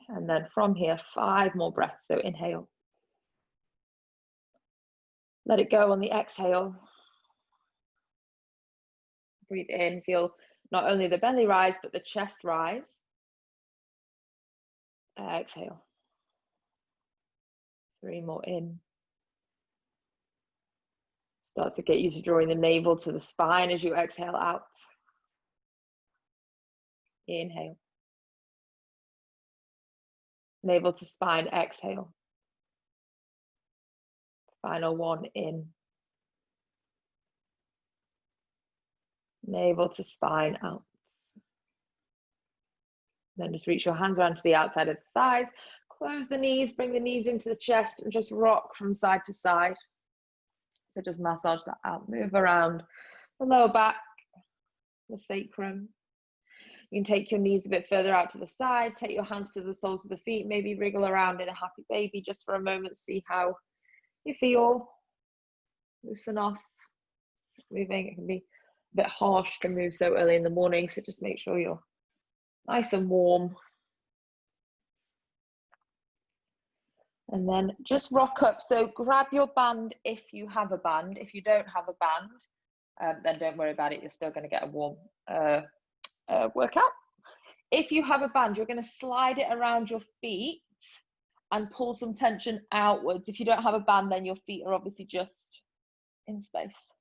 And then from here, 5 more breaths. So inhale. Let it go on the exhale. Breathe in, feel not only the belly rise, but the chest rise. Exhale. 3 more in. Start to get used to drawing the navel to the spine as you exhale out. Inhale. Navel to spine, exhale. Final 1 in. Navel to spine, out. Then just reach your hands around to the outside of the thighs. Close the knees, bring the knees into the chest, and just rock from side to side. So just massage that out. Move around the lower back, the sacrum. You can take your knees a bit further out to the side. Take your hands to the soles of the feet. Maybe wriggle around in a happy baby just for a moment. See how you feel. Loosen off. Moving. It can be a bit harsh to move so early in the morning. So just make sure you're nice and warm. And then just rock up. So grab your band if you have a band. If you don't have a band, then don't worry about it. You're still going to get a warm workout. If you have a band, you're going to slide it around your feet and pull some tension outwards. If you don't have a band, then your feet are obviously just in space.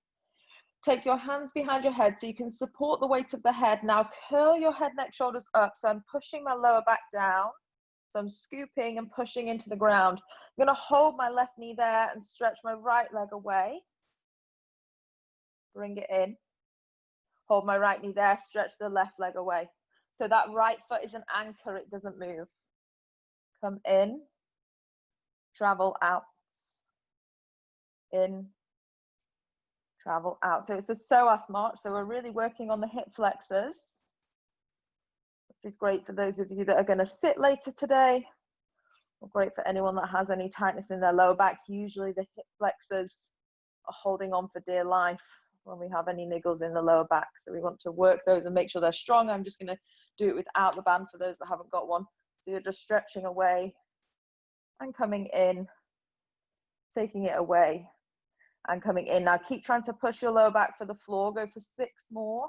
Take your hands behind your head so you can support the weight of the head. Now curl your head, neck, shoulders up. So I'm pushing my lower back down. So I'm scooping and pushing into the ground. I'm going to hold my left knee there and stretch my right leg away. Bring it in. Hold my right knee there, stretch the left leg away. So that right foot is an anchor, it doesn't move. Come in, travel out. In, travel out. So it's a psoas march. So we're really working on the hip flexors, which is great for those of you that are going to sit later today, or great for anyone that has any tightness in their lower back. Usually the hip flexors are holding on for dear life when we have any niggles in the lower back. So we want to work those and make sure they're strong. I'm just going to do it without the band for those that haven't got one. So you're just stretching away and coming in, taking it away and coming in. Now keep trying to push your lower back for the floor. Go for 6 more.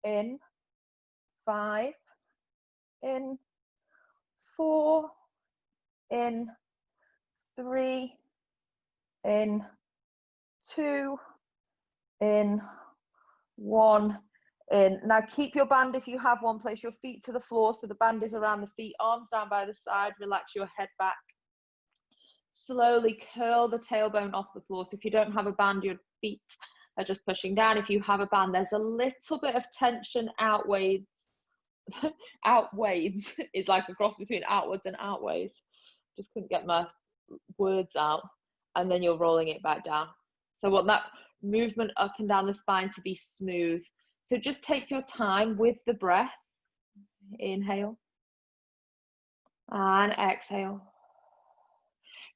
In, 5, in, 4, in, 3, in, 2, in, 1, in. Now keep your band if you have one. Place your feet to the floor so the band is around the feet, arms down by the side. Relax your head back. Slowly curl the tailbone off the floor. So if you don't have a band, your feet are just pushing down. If you have a band, there's a little bit of tension outways. Outways is like a cross between outwards and outways. Just couldn't get my words out. And then you're rolling it back down. So I want that movement up and down the spine to be smooth. So just take your time with the breath. Inhale and exhale.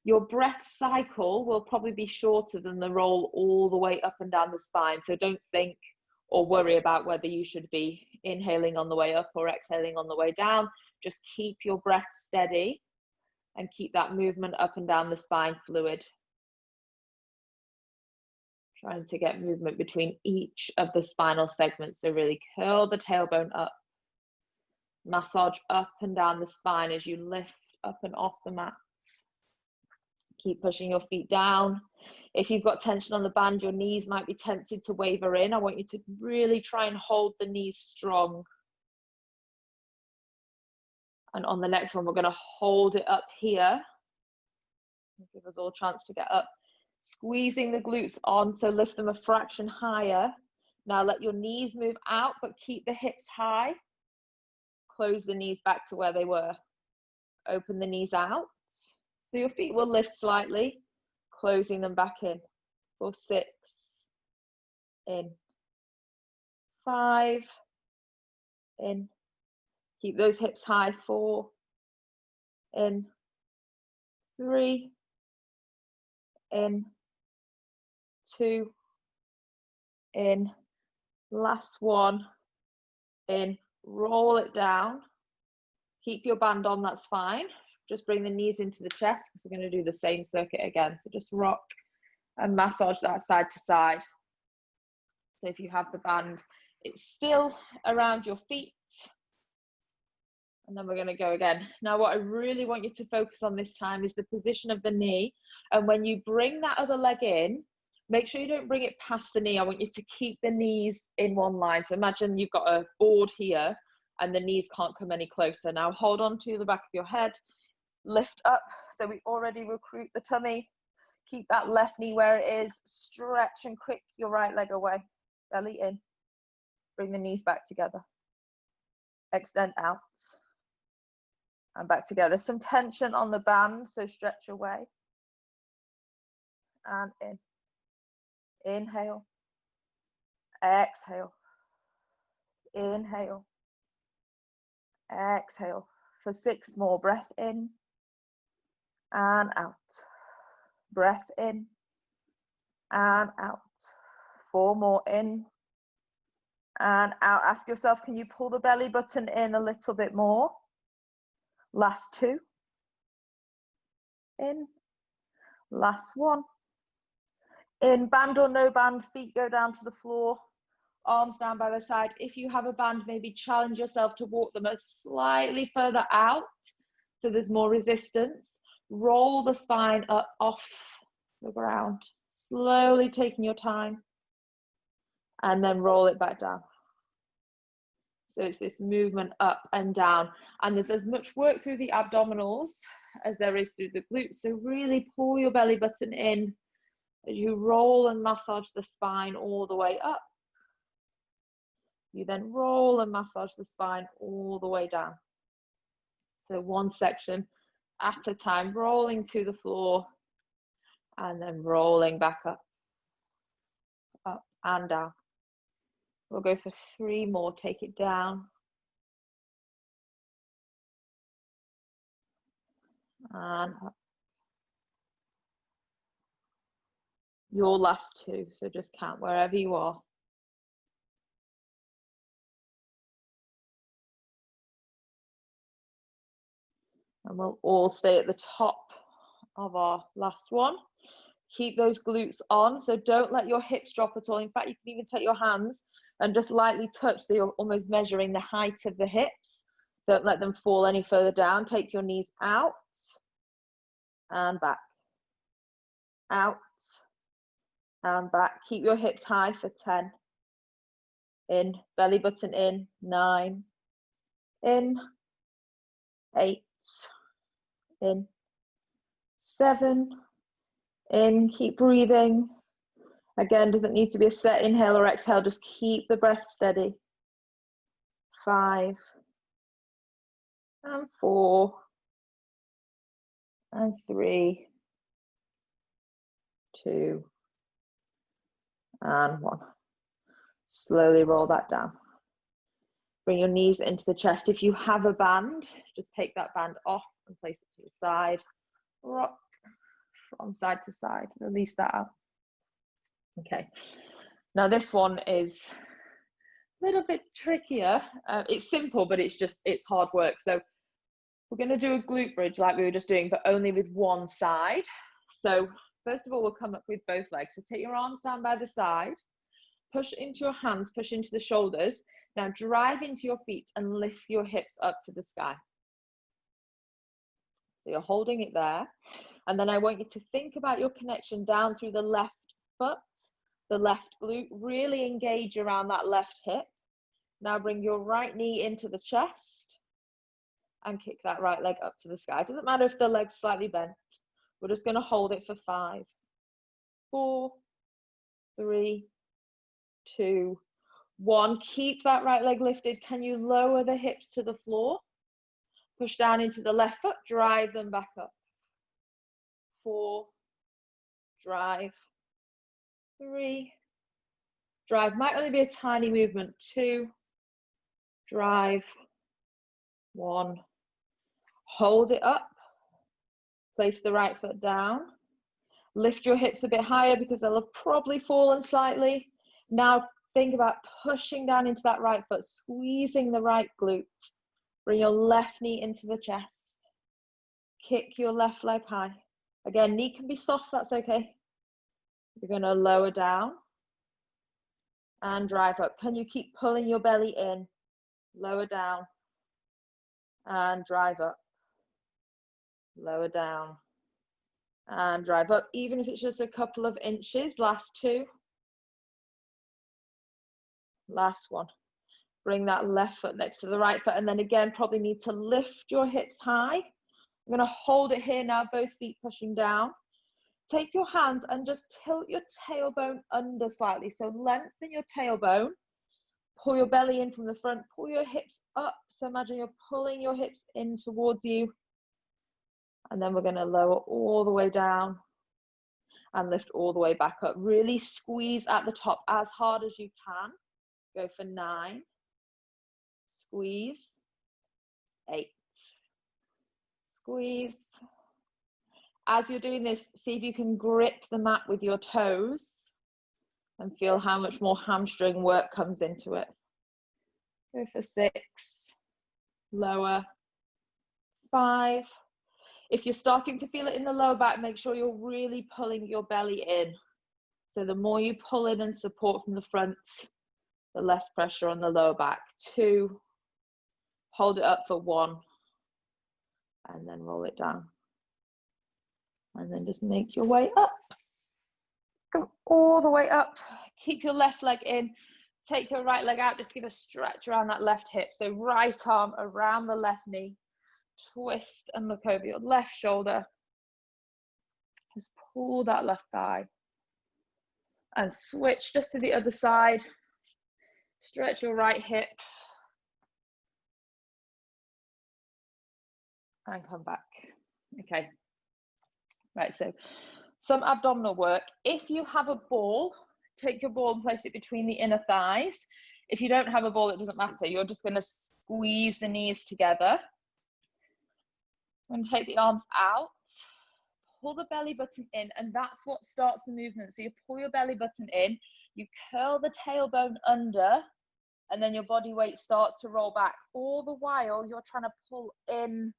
Your breath cycle will probably be shorter than the roll all the way up and down the spine. So don't think or worry about whether you should be inhaling on the way up or exhaling on the way down. Just keep your breath steady and keep that movement up and down the spine fluid. Trying to get movement between each of the spinal segments. So really curl the tailbone up. Massage up and down the spine as you lift up and off the mat. Keep pushing your feet down. If you've got tension on the band, your knees might be tempted to waver in. I want you to really try and hold the knees strong. And on the next one, we're going to hold it up here. Give us all a chance to get up. Squeezing the glutes on, so lift them a fraction higher. Now let your knees move out, but keep the hips high. Close the knees back to where they were. Open the knees out. So your feet will lift slightly, closing them back in. For 6, in, 5, in. Keep those hips high. 4, in, 3, in, 2, in. Last one, in. Roll it down. Keep your band on, that's fine. Just bring the knees into the chest because we're going to do the same circuit again. So just rock and massage that side to side. So if you have the band, it's still around your feet. And then we're going to go again. Now, what I really want you to focus on this time is the position of the knee. And when you bring that other leg in, make sure you don't bring it past the knee. I want you to keep the knees in one line. So imagine you've got a board here and the knees can't come any closer. Now hold on to the back of your head, lift up. So we already recruit the tummy. Keep that left knee where it is. Stretch and kick your right leg away. Belly in. Bring the knees back together. Extend out. And back together. Some tension on the band, so stretch away. And in. Inhale. Exhale. Inhale. Exhale. For 6 more. Breath in. And out. Breath in. And out. 4 more. In. And out. Ask yourself, can you pull the belly button in a little bit more? Last 2. In. Last 1. In. Band or no band, feet go down to the floor, arms down by the side. If you have a band, maybe challenge yourself to walk them slightly further out so there's more resistance. Roll the spine up off the ground, slowly taking your time, and then roll it back down. So it's this movement up and down, and there's as much work through the abdominals as there is through the glutes. So really pull your belly button in as you roll and massage the spine all the way up. You then roll and massage the spine all the way down. So one section at a time, rolling to the floor and then rolling back up, up and down. We'll go for 3 more. Take it down. And up. Your last 2, so just count wherever you are. And we'll all stay at the top of our last one. Keep those glutes on, so don't let your hips drop at all. In fact, you can even take your hands and just lightly touch, so you're almost measuring the height of the hips. Don't let them fall any further down. Take your knees out and back. Out and back. Keep your hips high for 10. In, belly button in, 9. In, 8. In, 7. In, keep breathing. Again, doesn't need to be a set inhale or exhale, just keep the breath steady. 5. And 4. And 3. 2. And 1. Slowly roll that down. Bring your knees into the chest. If you have a band, just take that band off and place it to the side. Rock from side to side. Release that out. Okay. Now this one is a little bit trickier. It's simple, but it's hard work. So we're going to do a glute bridge like we were just doing, but only with one side. So first of all, we'll come up with both legs. So take your arms down by the side. Push into your hands, push into the shoulders. Now drive into your feet and lift your hips up to the sky. So you're holding it there. And then I want you to think about your connection down through the left foot, the left glute. Really engage around that left hip. Now bring your right knee into the chest and kick that right leg up to the sky. It doesn't matter if the leg's slightly bent. We're just going to hold it for 5, 4, 3, 2, 1. Keep that right leg lifted. Can you lower the hips to the floor? Push down into the left foot, drive them back up. 4, drive. 3, drive. Might only be a tiny movement. 2, drive. 1, hold it up. Place the right foot down. Lift your hips a bit higher because they'll have probably fallen slightly. Now think about pushing down into that right foot, squeezing the right glute. Bring your left knee into the chest. Kick your left leg high. Again, knee can be soft, that's okay. You're going to lower down and drive up. Can you keep pulling your belly in? Lower down and drive up. Lower down and drive up, even if it's just a couple of inches. Last two. Last one. Bring that left foot next to the right foot, and then again, probably need to lift your hips high. I'm going to hold it here now, both feet pushing down. Take your hands and just tilt your tailbone under slightly. So lengthen your tailbone. Pull your belly in from the front. Pull your hips up. So imagine you're pulling your hips in towards you. And then we're going to lower all the way down and lift all the way back up. Really squeeze at the top as hard as you can. Go for 9. Squeeze. 8. Squeeze. As you're doing this, see if you can grip the mat with your toes and feel how much more hamstring work comes into it. Go for 6. Lower. 5. If you're starting to feel it in the lower back, make sure you're really pulling your belly in. So the more you pull in and support from the front, the less pressure on the lower back. 2. Hold it up for 1. And then roll it down. And then just make your way up. Go all the way up. Keep your left leg in. Take your right leg out. Just give a stretch around that left hip. So right arm around the left knee. Twist and look over your left shoulder. Just pull that left thigh. And switch just to the other side. Stretch your right hip. And come back. Okay. Right, so some abdominal work. If you have a ball, take your ball and place it between the inner thighs. If you don't have a ball, it doesn't matter. You're just going to squeeze the knees together. I'm going to take the arms out, pull the belly button in, and that's what starts the movement. So you pull your belly button in, you curl the tailbone under, and then your body weight starts to roll back. All the while, you're trying to pull in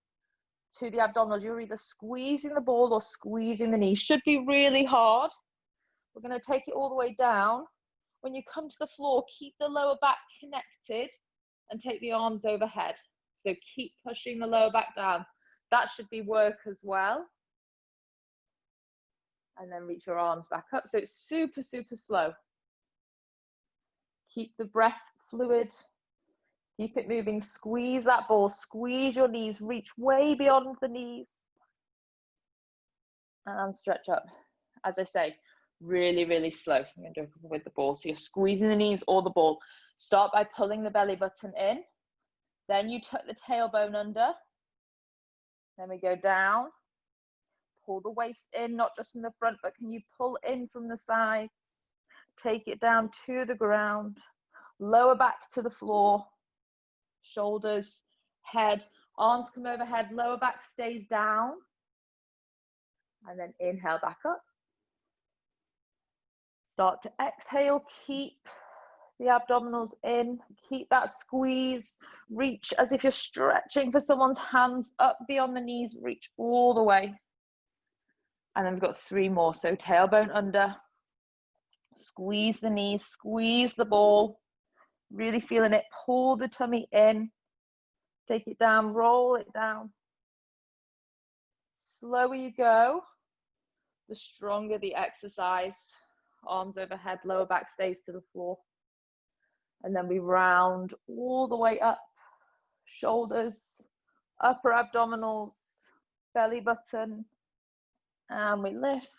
to the abdominals. You're either squeezing the ball or squeezing the knee. Should be really hard. We're going to take it all the way down. When you come to the floor, keep the lower back connected and take the arms overhead. So keep pushing the lower back down. That should be work as well. And then reach your arms back up. So it's super, super slow. Keep the breath fluid. Keep it moving. Squeeze that ball. Squeeze your knees. Reach way beyond the knees. And stretch up. As I say, really, really slow. So I'm going to do a couple with the ball. So you're squeezing the knees or the ball. Start by pulling the belly button in. Then you tuck the tailbone under. Then we go down. Pull the waist in, not just from the front, but can you pull in from the side? Take it down to the ground. Lower back to the floor. Shoulders, head, arms come overhead, lower back stays down. And then inhale back up. Start to exhale, keep the abdominals in, keep that squeeze, reach as if you're stretching for someone's hands up beyond the knees, reach all the way. And then we've got 3 more. So tailbone under, squeeze the knees, squeeze the ball, really feeling it, pull the tummy in, take it down, roll it down. Slower you go, the stronger the exercise. Arms overhead, lower back stays to the floor. And then we round all the way up, shoulders, upper abdominals, belly button, and we lift.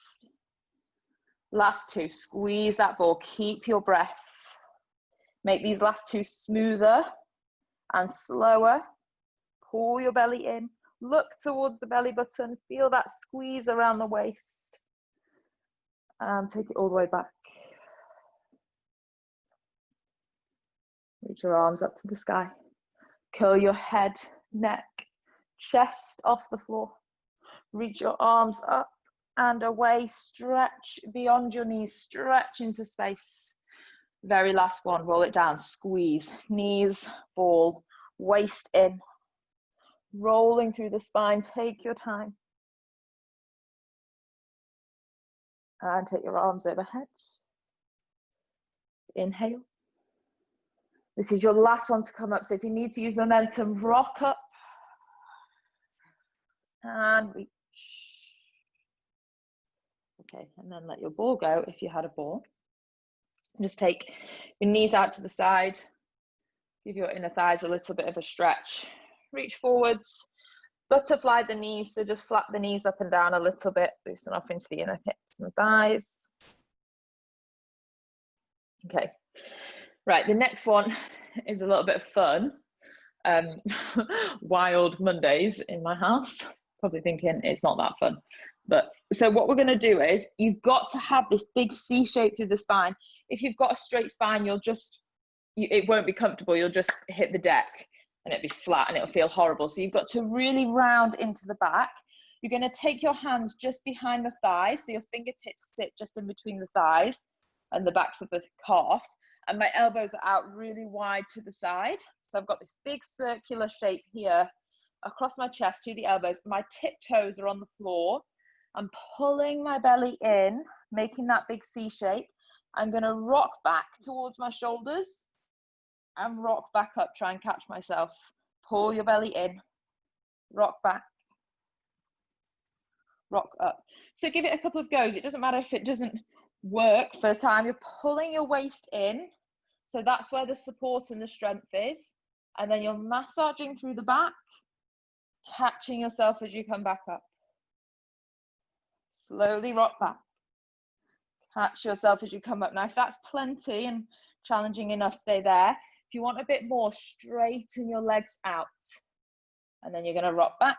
Last 2, squeeze that ball, keep your breath. Make these last 2 smoother and slower. Pull your belly in, look towards the belly button, feel that squeeze around the waist. And take it all the way back. Reach your arms up to the sky. Curl your head, neck, chest off the floor. Reach your arms up and away. Stretch beyond your knees. Stretch into space. Very last one. Roll it down. Squeeze. Knees, ball, waist in. rolling through the spine. Take your time. And take your arms overhead. Inhale. This is your last one to come up. So if you need to use momentum, rock up and reach. Okay, and then let your ball go if you had a ball. Just take your knees out to the side. Give your inner thighs a little bit of a stretch. Reach forwards. Butterfly the knees, so just flap the knees up and down a little bit. Loosen off into the inner hips and thighs. Okay, right, the next one is a little bit of fun. Wild Mondays in my house. Probably thinking it's not that fun. But so what we're going to do is, you've got to have this big C shape through the spine. If you've got a straight spine, it won't be comfortable. You'll just hit the deck and it'll be flat and it'll feel horrible. So you've got to really round into the back. You're going to take your hands just behind the thighs. So your fingertips sit just in between the thighs and the backs of the calves. And my elbows are out really wide to the side. So I've got this big circular shape here across my chest to the elbows. My tiptoes are on the floor. I'm pulling my belly in, making that big C shape. I'm going to rock back towards my shoulders and rock back up, try and catch myself. Pull your belly in, rock back, rock up. So give it a couple of goes. It doesn't matter if it doesn't work first time. You're pulling your waist in. So that's where the support and the strength is. And then you're massaging through the back, catching yourself as you come back up. Slowly rock back. Catch yourself as you come up. Now, if that's plenty and challenging enough, stay there. If you want a bit more, straighten your legs out. And then you're going to rock back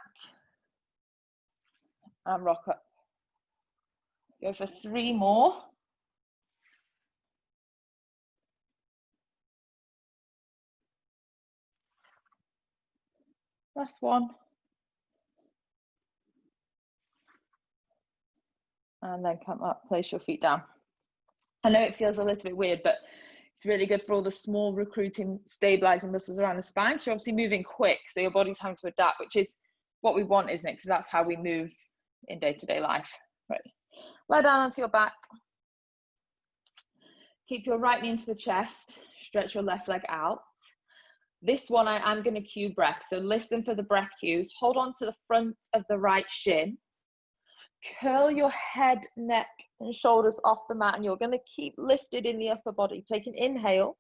and rock up. Go for 3 more. Last one. And then come up, place your feet down. I know it feels a little bit weird, but it's really good for all the small recruiting, stabilizing muscles around the spine. So you're obviously moving quick, so your body's having to adapt, which is what we want, isn't it? Because that's how we move in day-to-day life. Right. Lie down onto your back. Keep your right knee into the chest. Stretch your left leg out. This one, I'm going to cue breath. So listen for the breath cues. Hold on to the front of the right shin. Curl your head, neck, and shoulders off the mat, and you're going to keep lifted in the upper body. Take an inhale.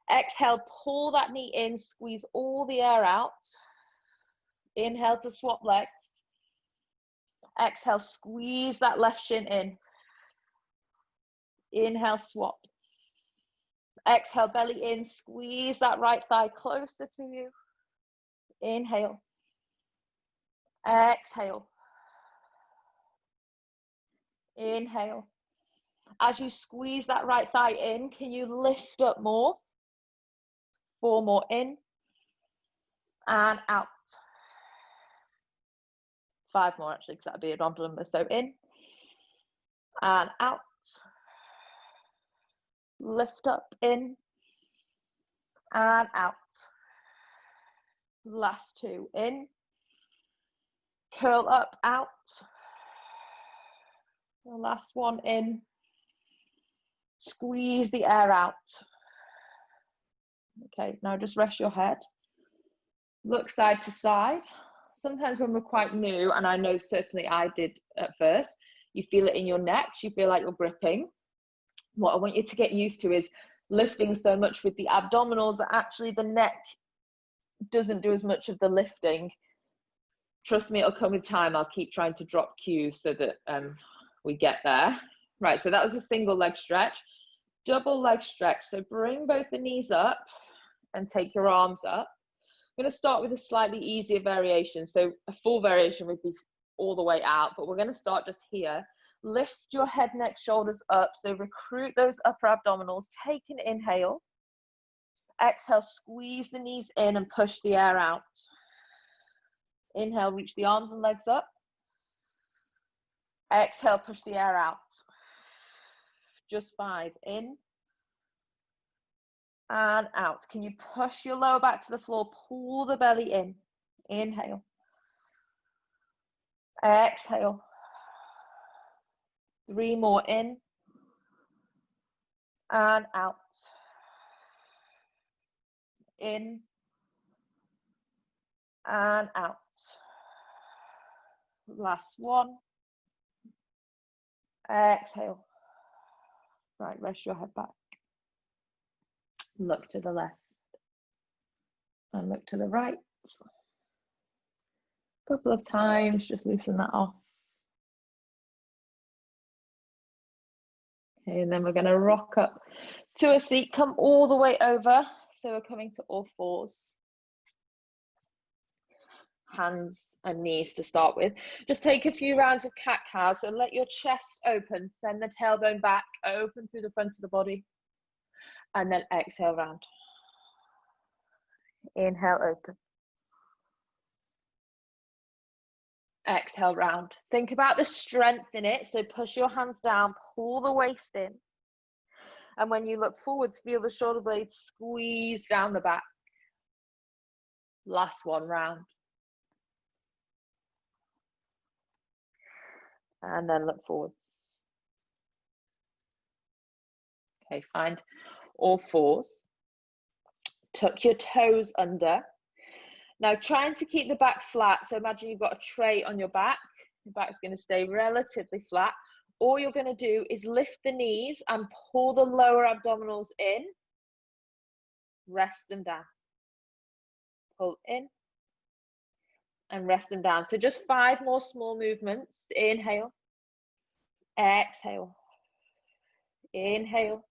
Exhale, pull that knee in, squeeze all the air out. Inhale to swap legs. Exhale, squeeze that left shin in. Inhale, swap. Exhale, belly in, squeeze that right thigh closer to you. Inhale. Exhale. Inhale. As you squeeze that right thigh in, can you lift up more? 4 more in and out. 5 more actually, because that'd be an odd number. So in and out. Lift up, in and out. Last 2, in. Curl up, out. The last one, in. Squeeze the air out. Okay, now just rest your head. Look side to side. Sometimes when we're quite new, and I know certainly I did at first, you feel it in your neck, you feel like you're gripping. What I want you to get used to is lifting so much with the abdominals that actually the neck doesn't do as much of the lifting. Trust me, it'll come with time. I'll keep trying to drop cues so that we get there. Right, so that was a single leg stretch. Double leg stretch. So bring both the knees up and take your arms up. I'm going to start with a slightly easier variation. So a full variation would be all the way out, but we're going to start just here. Lift your head, neck, shoulders up. So recruit those upper abdominals. Take an inhale. Exhale, squeeze the knees in and push the air out. Inhale, reach the arms and legs up. Exhale, push the air out. Just 5, in and out. Can you push your lower back to the floor? Pull the belly in. Inhale. Exhale. 3 more in and out. In and out. Last one. Exhale. Right, rest your head back. Look to the left and look to the right. A couple of times, just loosen that off. Okay, and then we're going to rock up to a seat, come all the way over. So we're coming to all fours. Hands and knees to start with. Just take a few rounds of cat-cow. So let your chest open, send the tailbone back, open through the front of the body, and then exhale round. Inhale, open. Exhale round. Think about the strength in it. So push your hands down, pull the waist in. And when you look forwards, feel the shoulder blades squeeze down the back. Last one round. And then look forwards. Okay, find all fours. Tuck your toes under. Now trying to keep the back flat. So imagine you've got a tray on your back. Your back's going to stay relatively flat. All you're going to do is lift the knees and pull the lower abdominals in. Rest them down. Pull in and rest them down. So just 5 more small movements. Inhale. Exhale. Inhale.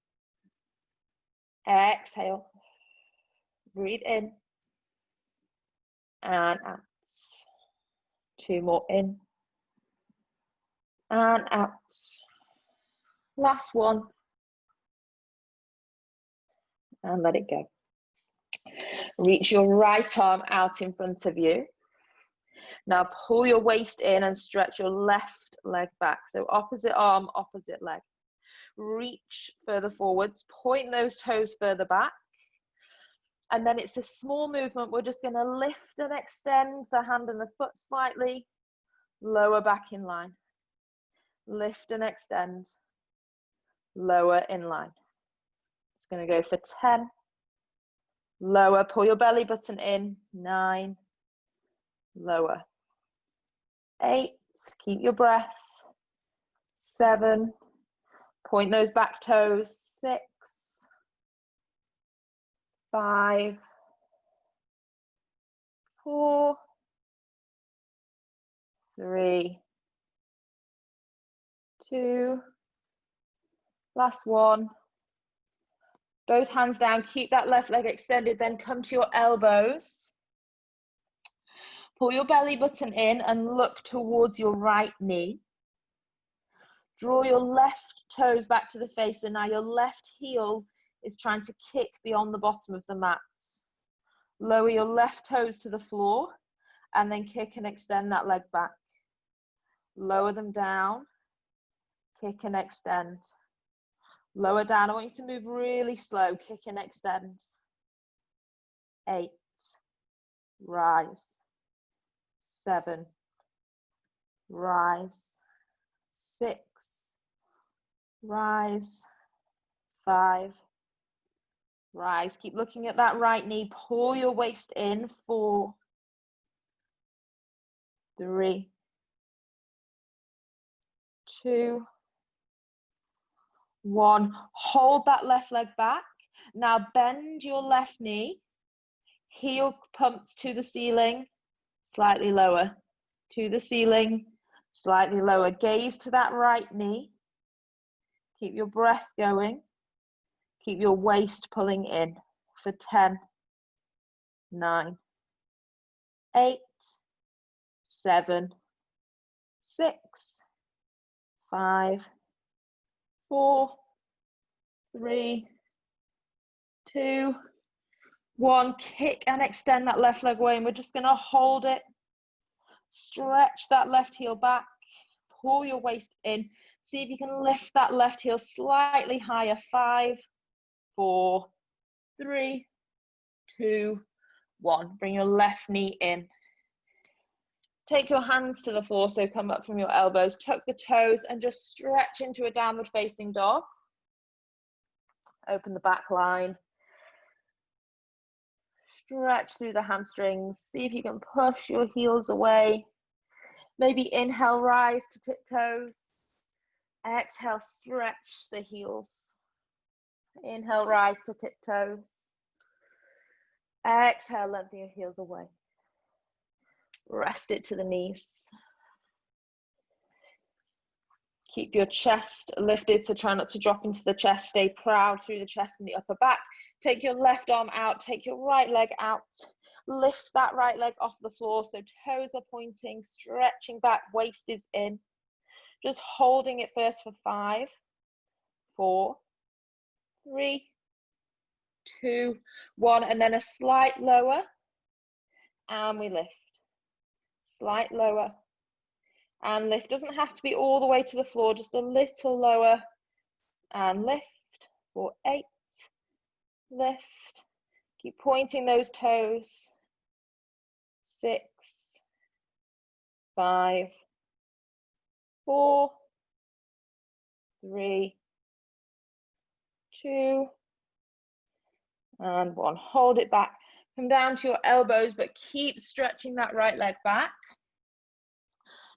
Exhale. Breathe in and out. 2 more in and out. Last one. And let it go. Reach your right arm out in front of you. Now pull your waist in and stretch your left leg back. So opposite arm, opposite leg. Reach further forwards, point those toes further back. And then it's a small movement. We're just going to lift and extend the hand and the foot slightly. Lower back in line. Lift and extend. Lower in line. It's going to go for 10. Lower, pull your belly button in. 9. Lower. 8. Keep your breath. 7. Point those back toes. 6. 5. 4. 3. 2. Last one. Both hands down, keep that left leg extended, then come to your elbows. Pull your belly button in and look towards your right knee. Draw your left toes back to the face, and now your left heel is trying to kick beyond the bottom of the mat. Lower your left toes to the floor, and then kick and extend that leg back. Lower them down, kick and extend. Lower down. I want you to move really slow. Kick and extend. 8. Rise. 7. Rise. 6. Rise. 5. Rise. Keep looking at that right knee. Pull your waist in. 4. 3. 2. 1. Hold that left leg back. Now bend your left knee. Heel pumps to the ceiling, slightly lower. To the ceiling, slightly lower. Gaze to that right knee. Keep your breath going. Keep your waist pulling in for 10, 9, 8, 7, 6, 5, 4, 3, 2, 1. Kick and extend that left leg away, and we're just going to hold it. Stretch that left heel back. Pull your waist in. See if you can lift that left heel slightly higher. 5, 4, 3, 2, 1. Bring your left knee in. Take your hands to the floor, so come up from your elbows, tuck the toes and just stretch into a downward facing dog. Open the back line. Stretch through the hamstrings. See if you can push your heels away. Maybe inhale, rise to tiptoes. Exhale, stretch the heels. Inhale, rise to tiptoes. Exhale, lengthen your heels away. Rest it to the knees. Keep your chest lifted, so try not to drop into the chest. Stay proud through the chest and the upper back. Take your left arm out, take your right leg out. Lift that right leg off the floor, so toes are pointing, stretching back, waist is in. Just holding it first for 5, 4, 3, 2, 1, and then a slight lower, and we lift. Slight lower and lift. Doesn't have to be all the way to the floor, just a little lower and lift. For 8, lift. Keep pointing those toes. 6, 5, 4, 3, 2, and 1. Hold it back. Come down to your elbows, but keep stretching that right leg back.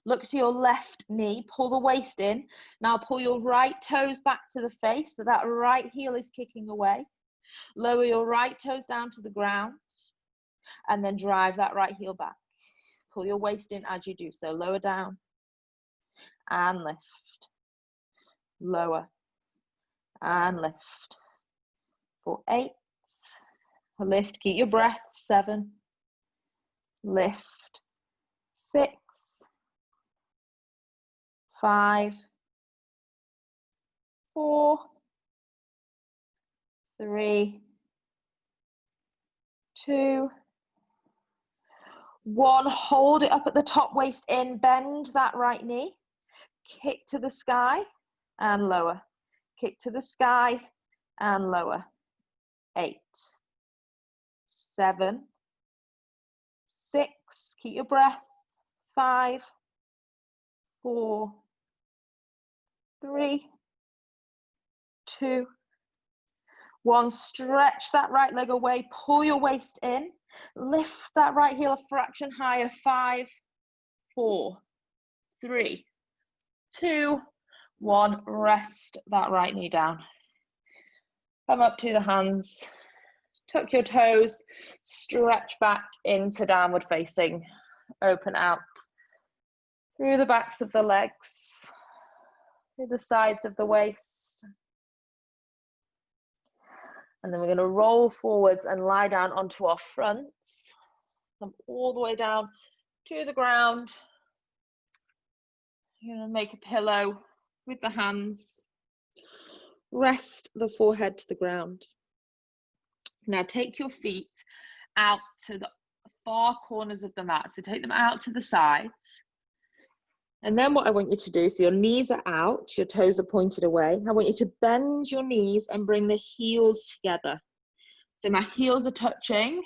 Look to your left knee, pull the waist in. Now pull your right toes back to the face, so that right heel is kicking away. Lower your right toes down to the ground, and then drive that right heel back. Pull your waist in as you do so. Lower down, and lift. Lower, and lift. For 8, lift, keep your breath. 7, lift. 6, 5, 4, 3, 2, 1. Hold it up at the top, waist in, bend that right knee, kick to the sky and lower, kick to the sky and lower. 8, 7, 6, keep your breath. 5, 4, 3, 2, 1. Stretch that right leg away, pull your waist in, lift that right heel a fraction higher. 5, 4, 3, 2, 1. Rest that right knee down. Come up to the hands, tuck your toes, stretch back into downward facing. Open out through the backs of the legs, through the sides of the waist. And then we're going to roll forwards and lie down onto our fronts. Come all the way down to the ground. You're going to make a pillow with the hands. Rest the forehead to the ground. Now take your feet out to the far corners of the mat. So take them out to the sides. And then what I want you to do, so your knees are out, your toes are pointed away. I want you to bend your knees and bring the heels together. So my heels are touching,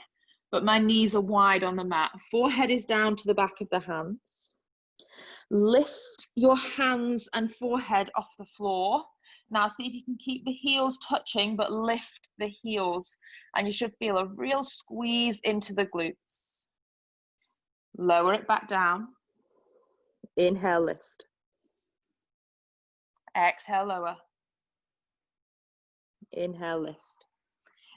but my knees are wide on the mat. Forehead is down to the back of the hands. Lift your hands and forehead off the floor. Now see if you can keep the heels touching, but lift the heels. And you should feel a real squeeze into the glutes. Lower it back down. Inhale, lift. Exhale, lower. Inhale, lift.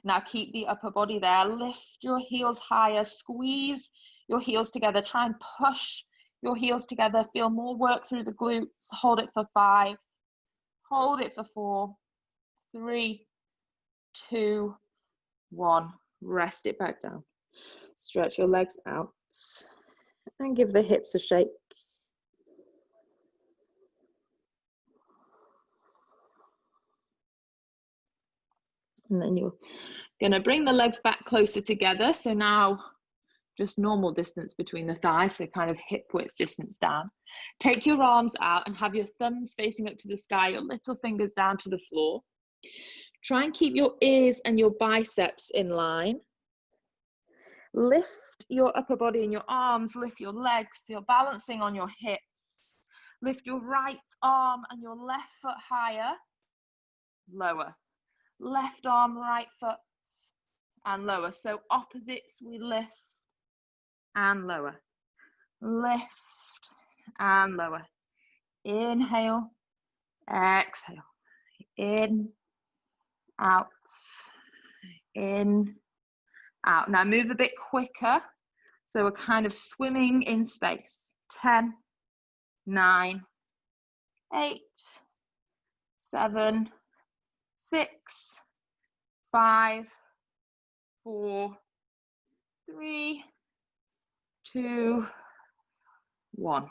Now keep the upper body there. Lift your heels higher. Squeeze your heels together. Try and push your heels together. Feel more work through the glutes. Hold it for 5. Hold it for 4, 3, 2, 1. Rest it back down. Stretch your legs out and give the hips a shake. And then you're going to bring the legs back closer together. So now just normal distance between the thighs, so kind of hip width distance down. Take your arms out and have your thumbs facing up to the sky, your little fingers down to the floor. Try and keep your ears and your biceps in line. Lift your upper body and your arms, lift your legs, so you're balancing on your hips. Lift your right arm and your left foot higher, lower. Left arm, right foot, and lower. So opposites, we lift and lower. Lift and lower. Inhale, exhale. In, out, in, out. Now move a bit quicker. So we're kind of swimming in space. 10, 9, 8, 7, 6, 5, 4, 3, 2, 1.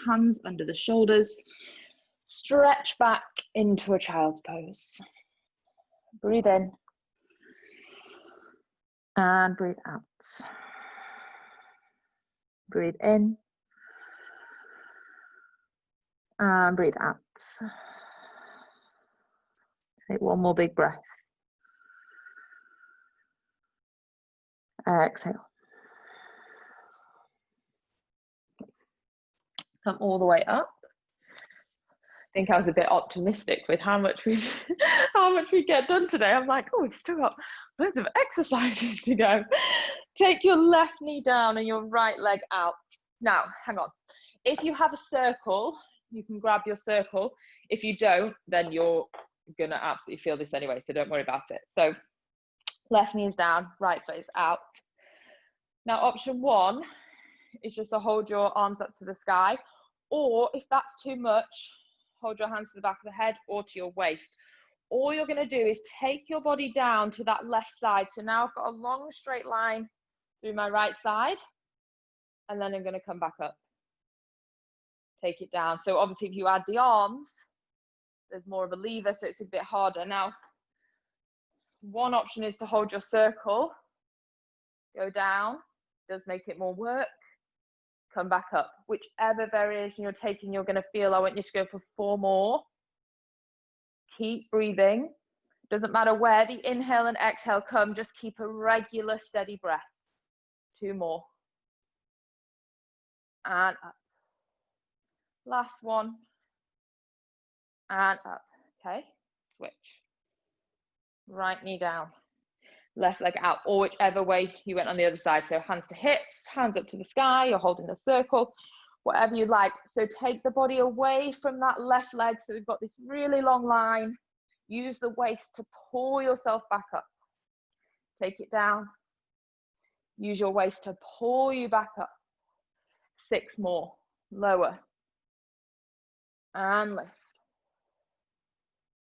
Hands under the shoulders. Stretch back into a child's pose. Breathe in. And breathe out. Breathe in. And breathe out. Take one more big breath. Exhale. Come all the way up. I think I was a bit optimistic with how much we get done today. I'm like, oh, we've still got loads of exercises to go. Take your left knee down and your right leg out. Now, hang on. If you have a circle, you can grab your circle. If you don't, then you're gonna absolutely feel this anyway, so don't worry about it. So left knee is down, right foot is out. Now, option one is just to hold your arms up to the sky, or if that's too much, hold your hands to the back of the head or to your waist. All you're going to do is take your body down to that left side. So now I've got a long straight line through my right side, and then I'm going to come back up. Take it down. So obviously if you add the arms, there's more of a lever, so it's a bit harder. Now, one option is to hold your circle, go down, does make it more work. Come back up. Whichever variation you're taking, you're going to feel. I want you to go for 4 more. Keep breathing. Doesn't matter where the inhale and exhale come, just keep a regular, steady breath. 2 more. And up. Last one. And up. Okay, switch. Right knee down. Left leg out, or whichever way you went on the other side. So hands to hips, hands up to the sky, you're holding a circle, whatever you like. So take the body away from that left leg. So we've got this really long line. Use the waist to pull yourself back up. Take it down. Use your waist to pull you back up. 6 more. Lower. And lift.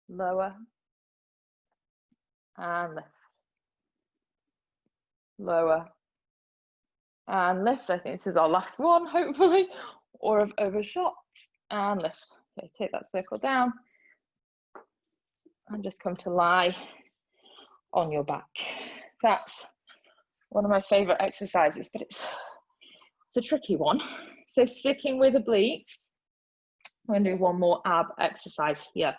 Lower. And lift. Lower and lift. I think this is our last one, hopefully, or I've overshot. And lift. Okay, take that circle down and just come to lie on your back. That's one of my favorite exercises, but it's a tricky one. So sticking with obliques, I'm going to do one more ab exercise here.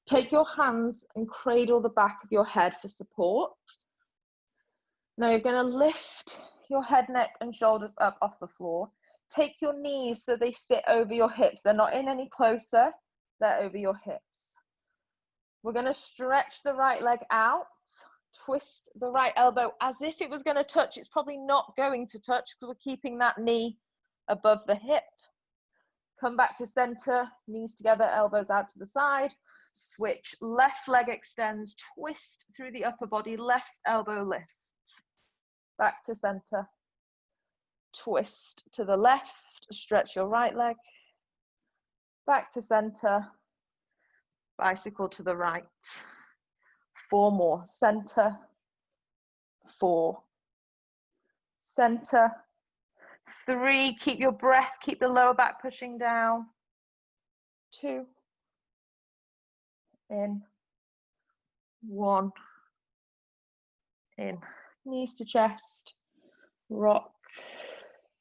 Take your hands and cradle the back of your head for support. Now you're going to lift your head, neck and shoulders up off the floor. Take your knees so they sit over your hips. They're not in any closer, they're over your hips. We're going to stretch the right leg out, twist the right elbow as if it was going to touch. It's probably not going to touch because we're keeping that knee above the hip. Come back to center, knees together, elbows out to the side. Switch, left leg extends, twist through the upper body, left elbow lifts. Back to center, twist to the left, stretch your right leg, back to center, bicycle to the right. 4 more, center, 4, center, 3, keep your breath, keep the lower back pushing down, 2, in, 1, in. Knees to chest, rock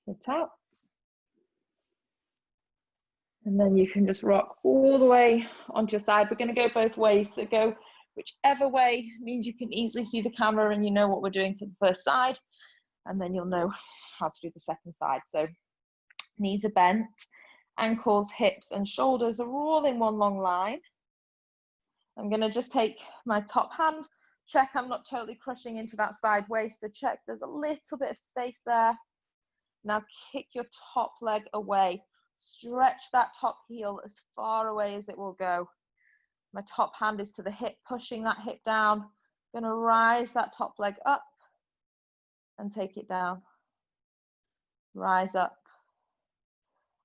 it out. And then you can just rock all the way onto your side. We're going to go both ways. So go whichever way means you can easily see the camera and you know what we're doing for the first side. and then you'll know how to do the second side. So knees are bent, ankles, hips, and shoulders are all in one long line. I'm going to just take my top hand, check I'm not totally crushing into that side waist, so check there's a little bit of space there. Now kick your top leg away. Stretch that top heel as far away as it will go. My top hand is to the hip, pushing that hip down. I'm going to rise that top leg up and take it down. Rise up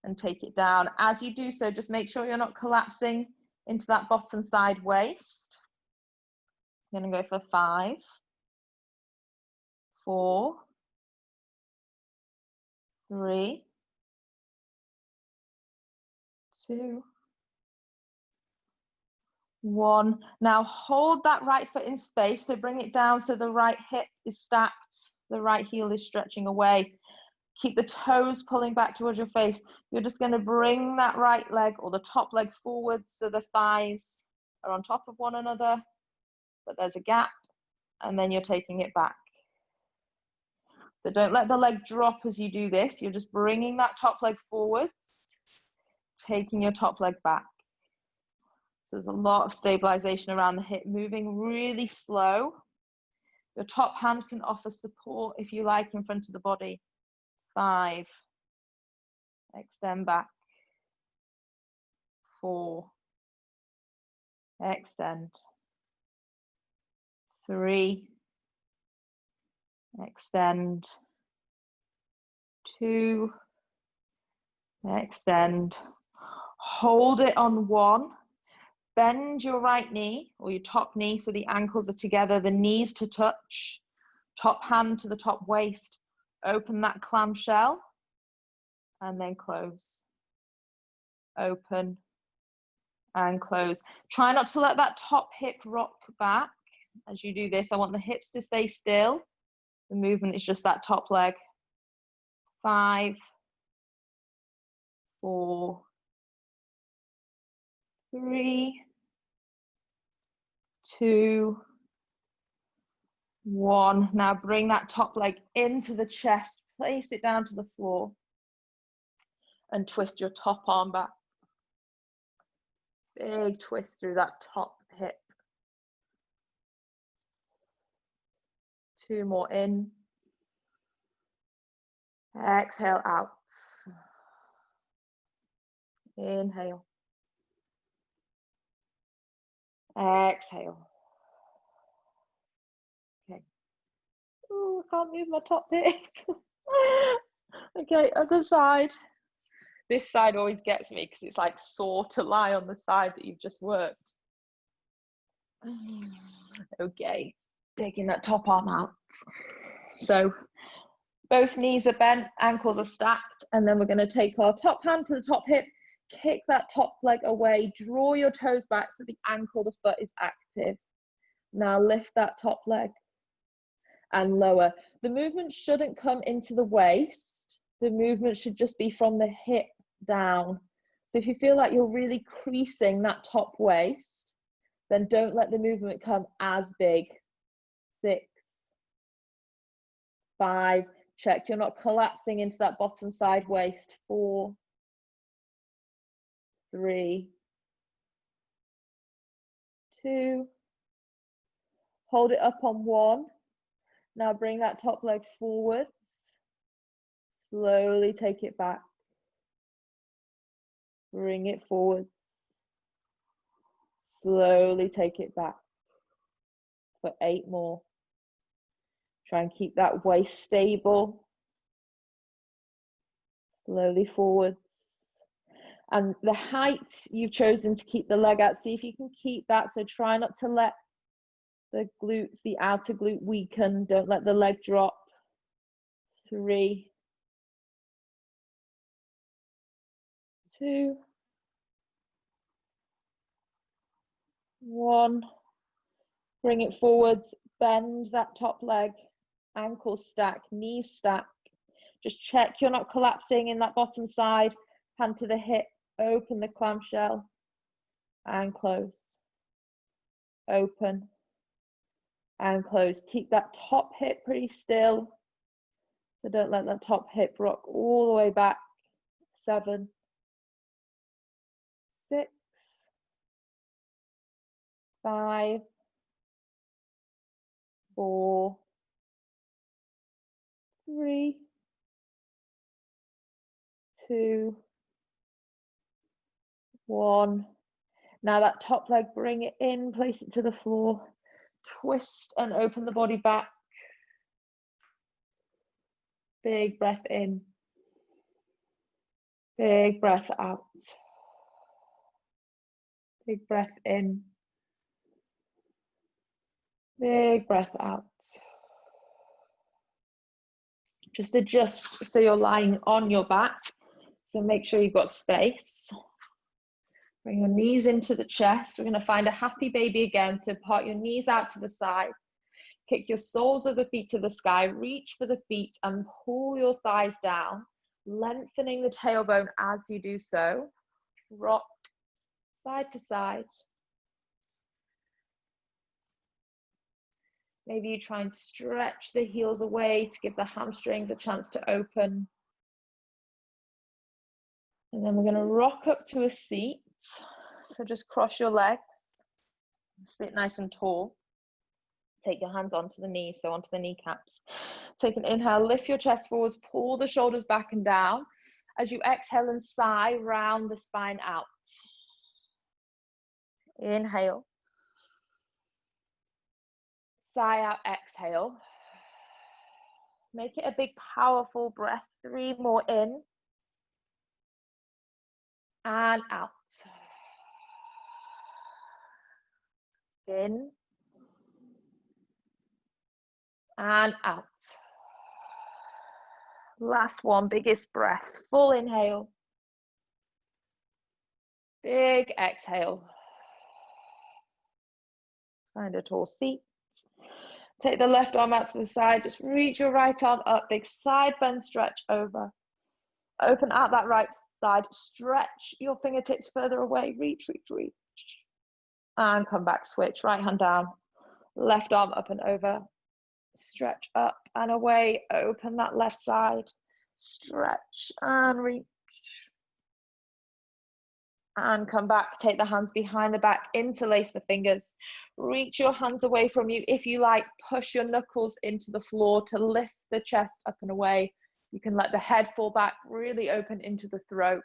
and take it down. As you do so, just make sure you're not collapsing into that bottom side waist. I'm going to go for 5, 4, 3, 2, 1. Now hold that right foot in space, so bring it down so the right hip is stacked, the right heel is stretching away. Keep the toes pulling back towards your face. You're just going to bring that right leg or the top leg forwards so the thighs are on top of one another, but there's a gap, and then you're taking it back. So don't let the leg drop as you do this. You're just bringing that top leg forwards, taking your top leg back. There's a lot of stabilization around the hip, moving really slow. Your top hand can offer support if you like in front of the body. 5, extend back. 4, extend. 3, extend. 2, extend. Hold it on 1. Bend your right knee or your top knee so the ankles are together, the knees to touch, top hand to the top waist. Open that clamshell and then close. Open and close. Try not to let that top hip rock back as you do this. I want the hips to stay still. The movement is just that top leg. 5, 4, 3, 2, 1. Now bring that top leg into the chest, place it down to the floor, and twist your top arm back. Big twist through that top hip. 2 more in. Exhale out. Inhale. Exhale. Okay. Oh, I can't move my top hip. Okay, other side. This side always gets me because it's like sore to lie on the side that you've just worked. Okay, taking that top arm out. So both knees are bent, ankles are stacked, and then we're going to take our top hand to the top hip, kick that top leg away, draw your toes back so the ankle, the foot is active. Now lift that top leg and lower. The movement shouldn't come into the waist. The movement should just be from the hip down. So if you feel like you're really creasing that top waist, then don't let the movement come as big. 6, 5, check you're not collapsing into that bottom side waist. 4, 3, 2, hold it up on 1. Now bring that top leg forwards. Slowly take it back. Bring it forwards. Slowly take it back. For 8 more. Try and keep that waist stable. Slowly forwards. And the height you've chosen to keep the leg at, see if you can keep that. So try not to let the glutes, the outer glute weaken. Don't let the leg drop. 3, 2, 1. Bring it forwards. Bend that top leg. Ankles stack, knees stack. Just check you're not collapsing in that bottom side. Hand to the hip. Open the clamshell and close. Open and close. Keep that top hip pretty still. So don't let that top hip rock all the way back. 7, 6, 5, 4, 3, 2, 1. Now that top leg, bring it in, place it to the floor, twist and open the body back. Big breath in, big breath out. Big breath in, big breath out. Just adjust so you're lying on your back. So make sure you've got space. Bring your knees into the chest. We're going to find a happy baby again. So part your knees out to the side. Kick your soles of the feet to the sky. Reach for the feet and pull your thighs down, lengthening the tailbone as you do so. Rock side to side. Maybe you try and stretch the heels away to give the hamstrings a chance to open. And then we're going to rock up to a seat. So just cross your legs, sit nice and tall. Take your hands onto the knees, so onto the kneecaps. Take an inhale, lift your chest forwards, pull the shoulders back and down. As you exhale and sigh, round the spine out. Inhale. Sigh out, exhale. Make it a big, powerful breath. 3 more in. And out. In. And out. Last one, biggest breath. Full inhale. Big exhale. Find a tall seat. Take the left arm out to the side. Just reach your right arm up. Big side bend stretch over. Open out that right side. Stretch your fingertips further away. Reach, reach, reach. And come back. Switch. Right hand down. Left arm up and over. Stretch up and away. Open that left side. Stretch and reach. And come back. Take the hands behind the back. Interlace the fingers. Reach your hands away from you. If you like, push your knuckles into the floor to lift the chest up and away. You can let the head fall back, really open into the throat.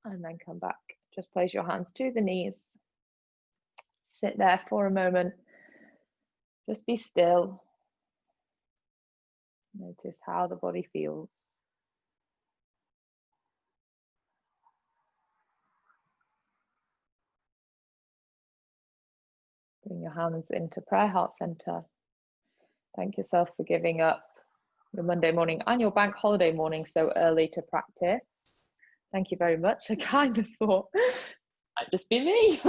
And then come back. Just place your hands to the knees. Sit there for a moment. Just be still. Notice how the body feels. Bring your hands into prayer heart center. Thank yourself for giving up your Monday morning and your bank holiday morning so early to practice. Thank you very much. I kind of thought, might just be me.